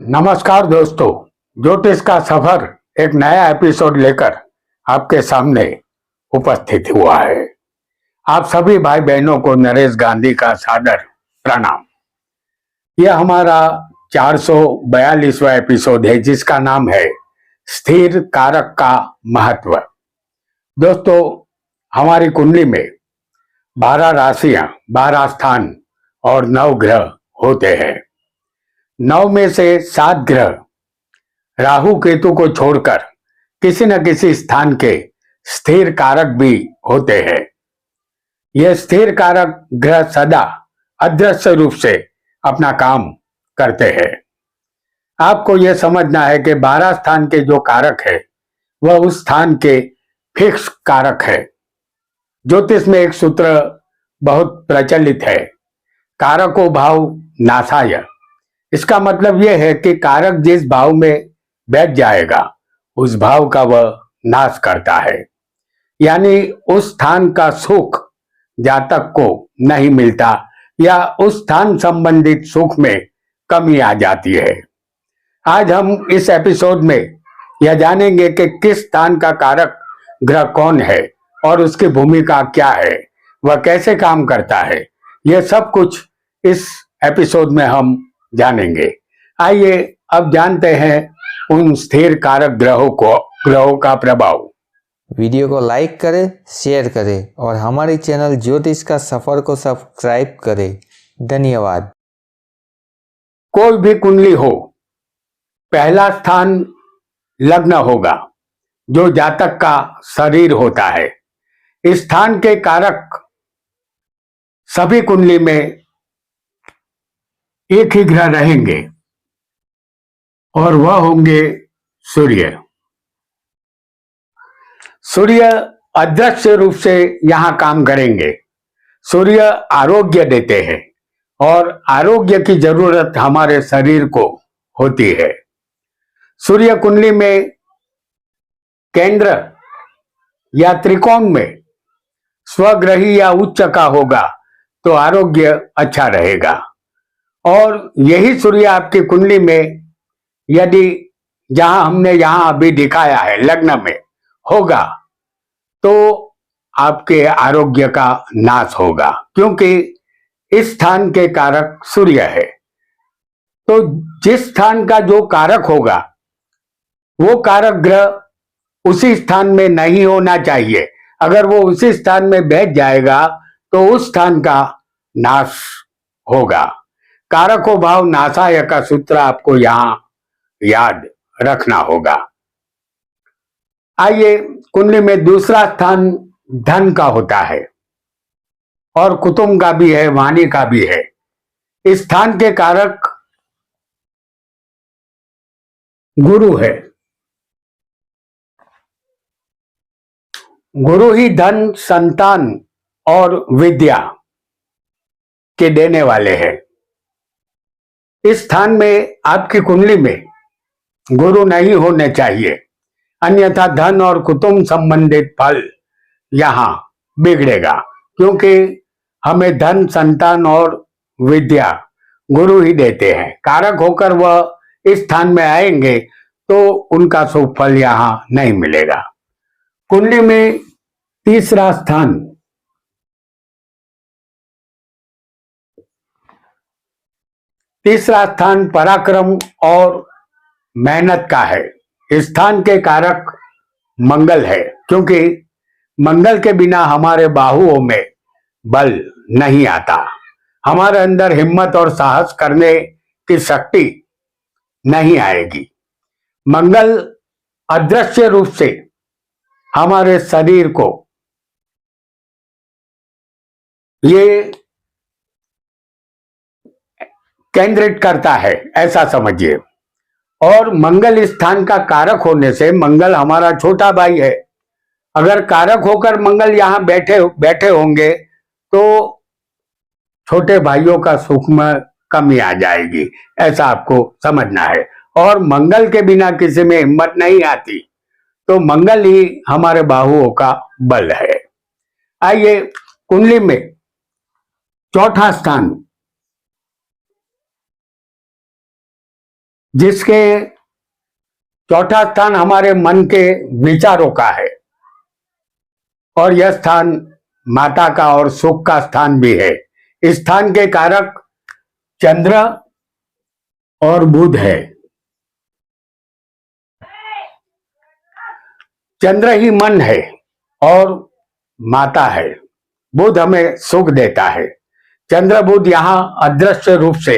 नमस्कार दोस्तों, ज्योतिष का सफर एक नया एपिसोड लेकर आपके सामने उपस्थित हुआ है। आप सभी भाई बहनों को नरेश गांधी का सादर प्रणाम। यह हमारा 442वां एपिसोड है जिसका नाम है स्थिर कारक का महत्व। दोस्तों, हमारी कुंडली में 12 राशियां, 12 स्थान और 9 ग्रह होते हैं। 9 में से 7 ग्रह राहु केतु को छोड़कर किसी न किसी स्थान के स्थिर कारक भी होते हैं। यह स्थिर कारक ग्रह सदा अदृश्य रूप से अपना काम करते हैं। आपको यह समझना है कि 12 स्थान के जो कारक है वह उस स्थान के फिक्स कारक है। ज्योतिष में एक सूत्र बहुत प्रचलित है, कारको भाव नाशाय। इसका मतलब यह है कि कारक जिस भाव में बैठ जाएगा उस भाव का वह नाश करता है, यानी उस स्थान का सुख जातक को नहीं मिलता या उस स्थान संबंधित सुख में कमी आ जाती है। आज हम इस एपिसोड में यह जानेंगे कि किस स्थान का कारक ग्रह कौन है और उसकी भूमिका क्या है, वह कैसे काम करता है। यह सब कुछ इस एपिसोड में हम जानेंगे। आइए अब जानते हैं उन स्थिर कारक ग्रहों का प्रभाव। वीडियो को लाइक करें, शेयर करें और हमारे चैनल ज्योतिष का सफर को सब्सक्राइब करें। धन्यवाद। कोई भी कुंडली हो, पहला स्थान लग्न होगा जो जातक का शरीर होता है। इस स्थान के कारक सभी कुंडली में एक ही ग्रह रहेंगे और वह होंगे सूर्य। सूर्य अदृश्य रूप से यहां काम करेंगे। सूर्य आरोग्य देते हैं और आरोग्य की जरूरत हमारे शरीर को होती है। सूर्य कुंडली में केंद्र या त्रिकोण में स्वग्रही या उच्च का होगा तो आरोग्य अच्छा रहेगा। और यही सूर्य आपकी कुंडली में यदि जहां हमने यहां अभी दिखाया है लग्न में होगा तो आपके आरोग्य का नाश होगा, क्योंकि इस स्थान के कारक सूर्य है। तो जिस स्थान का जो कारक होगा वो कारक ग्रह उसी स्थान में नहीं होना चाहिए। अगर वो उसी स्थान में बैठ जाएगा तो उस स्थान का नाश होगा। कारको भाव नाशाय का सूत्र आपको यहां याद रखना होगा। आइए, कुंडली में दूसरा स्थान धन का होता है और कुटुंब का भी है, वाणी का भी है। इस स्थान के कारक गुरु है। गुरु ही धन, संतान और विद्या के देने वाले हैं। इस स्थान में आपकी कुंडली में गुरु नहीं होने चाहिए, अन्यथा धन और कुटुंब संबंधित फल यहां बिगड़ेगा, क्योंकि हमें धन, संतान और विद्या गुरु ही देते हैं। कारक होकर वह इस स्थान में आएंगे तो उनका शुभ फल यहां नहीं मिलेगा। कुंडली में तीसरा स्थान पराक्रम और मेहनत का है। इस स्थान के कारक मंगल है, क्योंकि मंगल के बिना हमारे बाहुओं में बल नहीं आता, हमारे अंदर हिम्मत और साहस करने की शक्ति नहीं आएगी। मंगल अदृश्य रूप से हमारे शरीर को ये केंद्रित करता है, ऐसा समझिए। और मंगल स्थान का कारक होने से मंगल हमारा छोटा भाई है। अगर कारक होकर मंगल यहां बैठे होंगे तो छोटे भाइयों का सुख में कमी आ जाएगी, ऐसा आपको समझना है। और मंगल के बिना किसी में हिम्मत नहीं आती, तो मंगल ही हमारे बाहुओं का बल है। आइए, कुंडली में चौथा स्थान जिसके चौथा स्थान हमारे मन के विचारों का है और यह स्थान माता का और सुख का स्थान भी है। इस स्थान के कारक चंद्र और बुध है। चंद्र ही मन है और माता है। बुध हमें सुख देता है। चंद्र बुध यहाँ अदृश्य रूप से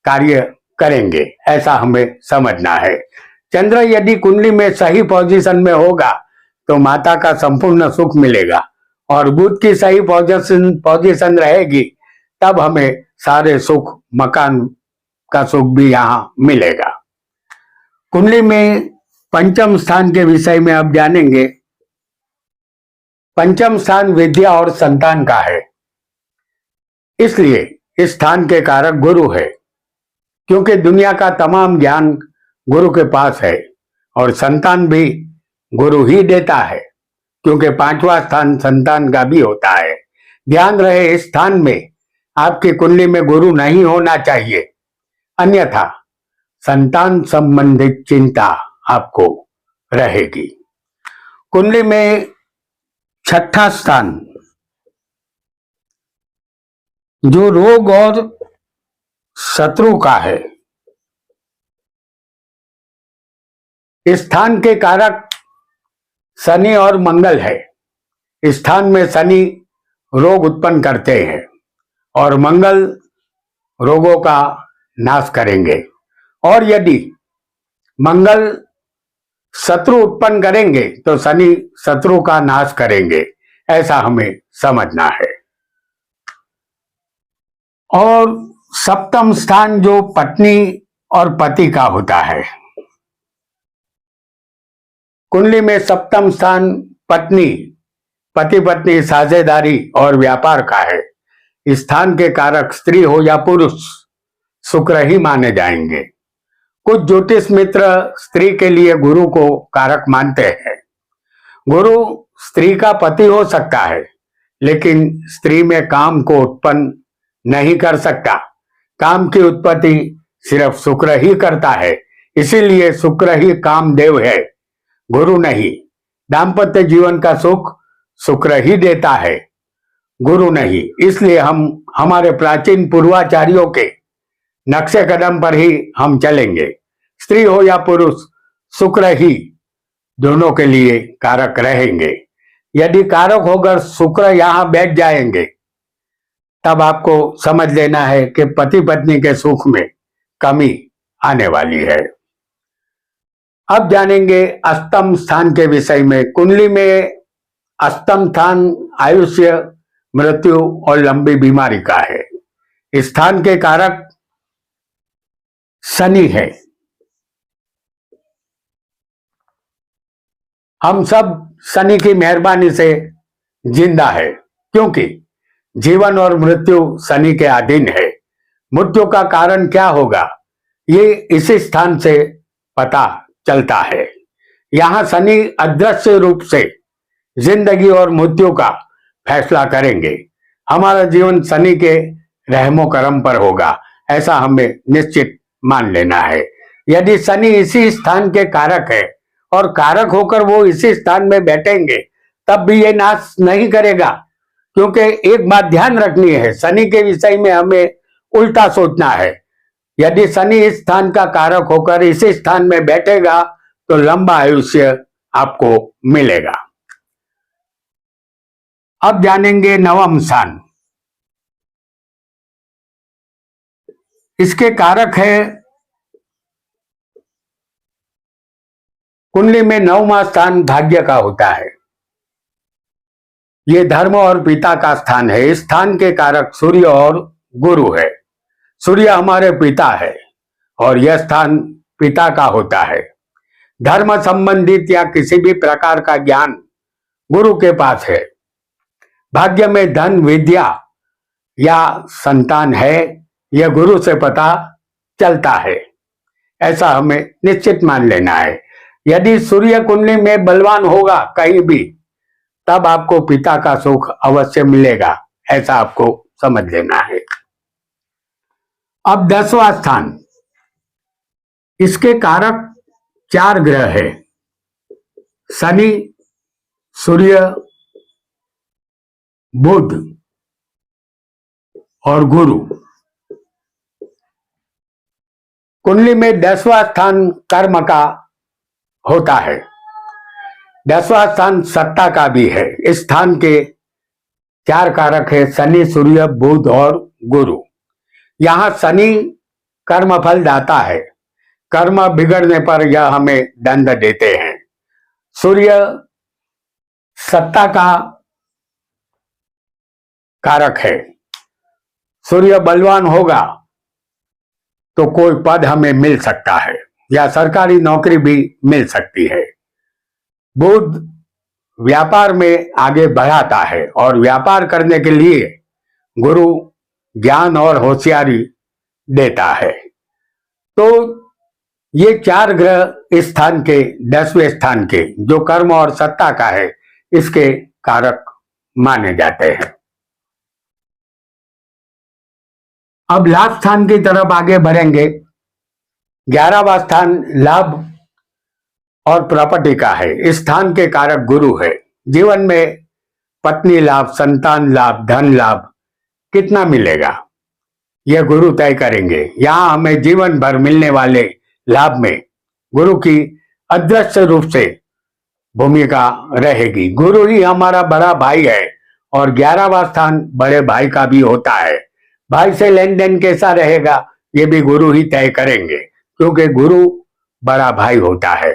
कार्य करेंगे, ऐसा हमें समझना है। चंद्र यदि कुंडली में सही पोजीशन में होगा तो माता का संपूर्ण सुख मिलेगा और बुध की सही पोजीशन रहेगी तब हमें सारे सुख, मकान का सुख भी यहाँ मिलेगा। कुंडली में पंचम स्थान के विषय में अब जानेंगे। पंचम स्थान विद्या और संतान का है, इसलिए इस स्थान के कारक गुरु है, क्योंकि दुनिया का तमाम ज्ञान गुरु के पास है और संतान भी गुरु ही देता है, क्योंकि पांचवा स्थान संतान का भी होता है। ध्यान रहे, इस स्थान में आपकी कुंडली में गुरु नहीं होना चाहिए, अन्यथा संतान संबंधित चिंता आपको रहेगी। कुंडली में छठा स्थान जो रोग और शत्रु का है, इस स्थान के कारक शनि और मंगल है। इस स्थान में शनि रोग उत्पन्न करते हैं और मंगल रोगों का नाश करेंगे, और यदि मंगल शत्रु उत्पन्न करेंगे तो शनि शत्रु का नाश करेंगे, ऐसा हमें समझना है। और सप्तम स्थान जो पत्नी और पति का होता है, कुंडली में सप्तम स्थान पत्नी, पति पत्नी, साझेदारी और व्यापार का है। इस स्थान के कारक स्त्री हो या पुरुष शुक्र ही माने जाएंगे। कुछ ज्योतिष मित्र स्त्री के लिए गुरु को कारक मानते हैं। गुरु स्त्री का पति हो सकता है, लेकिन स्त्री में काम को उत्पन्न नहीं कर सकता। काम की उत्पत्ति सिर्फ शुक्र ही करता है, इसीलिए शुक्र ही कामदेव है, गुरु नहीं। दाम्पत्य जीवन का सुख शुक्र ही देता है, गुरु नहीं। इसलिए हम हमारे प्राचीन पूर्वाचार्यों के नक्शे कदम पर ही हम चलेंगे। स्त्री हो या पुरुष, शुक्र ही दोनों के लिए कारक रहेंगे। यदि कारक होकर शुक्र यहां बैठ जाएंगे तब आपको समझ लेना है कि पति पत्नी के सुख में कमी आने वाली है। अब जानेंगे अष्टम स्थान के विषय में। कुंडली में अष्टम स्थान आयुष्य, मृत्यु और लंबी बीमारी का है। इस स्थान के कारक शनि है। हम सब शनि की मेहरबानी से जिंदा है, क्योंकि जीवन और मृत्यु शनि के अधीन है। मृत्यु का कारण क्या होगा, ये इसी स्थान से पता चलता है। यहां शनि अदृश्य रूप से जिंदगी और मृत्यु का फैसला करेंगे। हमारा जीवन शनि के रहमो करम पर होगा, ऐसा हमें निश्चित मान लेना है। यदि शनि इसी स्थान के कारक है और कारक होकर वो इसी स्थान में बैठेंगे तब भी ये नाश नहीं करेगा, क्योंकि एक बात ध्यान रखनी है, शनि के विषय में हमें उल्टा सोचना है। यदि शनि इस स्थान का कारक होकर इसी स्थान में बैठेगा तो लंबा आयुष्य आपको मिलेगा। अब जानेंगे नवम स्थान। इसके कारक है, कुंडली में नववां स्थान भाग्य का होता है। ये धर्म और पिता का स्थान है। इस स्थान के कारक सूर्य और गुरु है। सूर्य हमारे पिता है और यह स्थान पिता का होता है। धर्म संबंधित या किसी भी प्रकार का ज्ञान गुरु के पास है। भाग्य में धन, विद्या या संतान है, यह गुरु से पता चलता है, ऐसा हमें निश्चित मान लेना है। यदि सूर्य कुंडली में बलवान होगा कहीं भी, तब आपको पिता का सुख अवश्य मिलेगा, ऐसा आपको समझ लेना है। अब 10वां स्थान इसके कारक 4 ग्रह है, शनि, सूर्य, बुध और गुरु। कुंडली में 10वां स्थान कर्म का होता है, 10वां स्थान सत्ता का भी है। इस स्थान के 4 कारक है, शनि, सूर्य, बुध और गुरु। यहां शनि कर्म फल दाता है, कर्म बिगड़ने पर यह हमें दंड देते हैं। सूर्य सत्ता का कारक है, सूर्य बलवान होगा तो कोई पद हमें मिल सकता है या सरकारी नौकरी भी मिल सकती है। बुध व्यापार में आगे बढ़ाता है और व्यापार करने के लिए गुरु ज्ञान और होशियारी देता है। तो ये 4 ग्रह इस स्थान के 10वें स्थान के जो कर्म और सत्ता का है इसके कारक माने जाते हैं। अब लाभ स्थान की तरफ आगे बढ़ेंगे। 11वां स्थान लाभ और प्रॉपर्टी का है। इस स्थान के कारक गुरु है। जीवन में पत्नी लाभ, संतान लाभ, धन लाभ कितना मिलेगा यह गुरु तय करेंगे। यहां हमें जीवन भर मिलने वाले लाभ में गुरु की अदृश्य रूप से भूमिका रहेगी। गुरु ही हमारा बड़ा भाई है और 11वां स्थान बड़े भाई का भी होता है। भाई से लेन देन कैसा रहेगा ये भी गुरु ही तय करेंगे, क्योंकि गुरु बड़ा भाई होता है।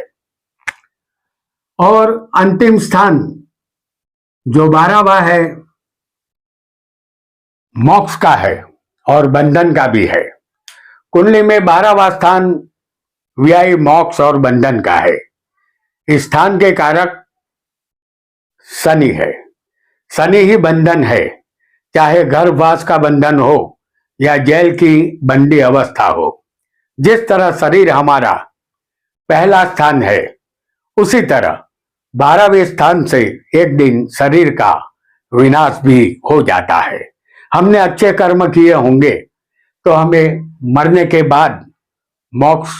और अंतिम स्थान जो 12वां है मोक्ष का है और बंधन का भी है। कुंडली में 12वां स्थान व्यय, मोक्ष और बंधन का है। इस स्थान के कारक शनि है। शनि ही बंधन है, चाहे गर्भवास का बंधन हो या जेल की बंदी अवस्था हो। जिस तरह शरीर हमारा पहला स्थान है उसी तरह 12वें स्थान से एक दिन शरीर का विनाश भी हो जाता है। हमने अच्छे कर्म किए होंगे तो हमें मरने के बाद मोक्ष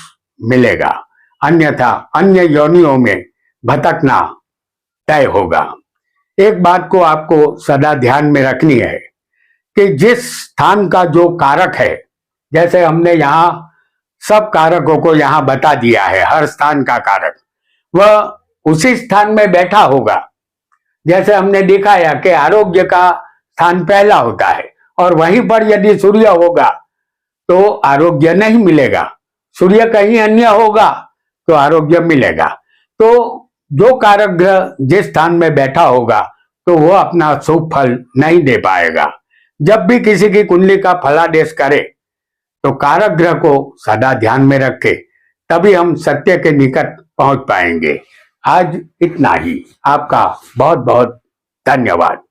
मिलेगा, अन्यथा अन्य योनियों में भटकना तय होगा। एक बात को आपको सदा ध्यान में रखनी है कि जिस स्थान का जो कारक है, जैसे हमने यहाँ सब कारकों को यहाँ बता दिया है, हर स्थान का कारक वह उसी स्थान में बैठा होगा। जैसे हमने दिखाया कि आरोग्य का स्थान पहला होता है और वहीं पर यदि सूर्य होगा तो आरोग्य नहीं मिलेगा, सूर्य कहीं अन्य होगा तो आरोग्य मिलेगा। तो जो कारक ग्रह जिस स्थान में बैठा होगा तो वो अपना शुभ फल नहीं दे पाएगा। जब भी किसी की कुंडली का फलादेश करे तो कारक ग्रह को सदा ध्यान में रखे, तभी हम सत्य के निकट पहुंच पाएंगे। आज इतना ही। आपका बहुत बहुत धन्यवाद।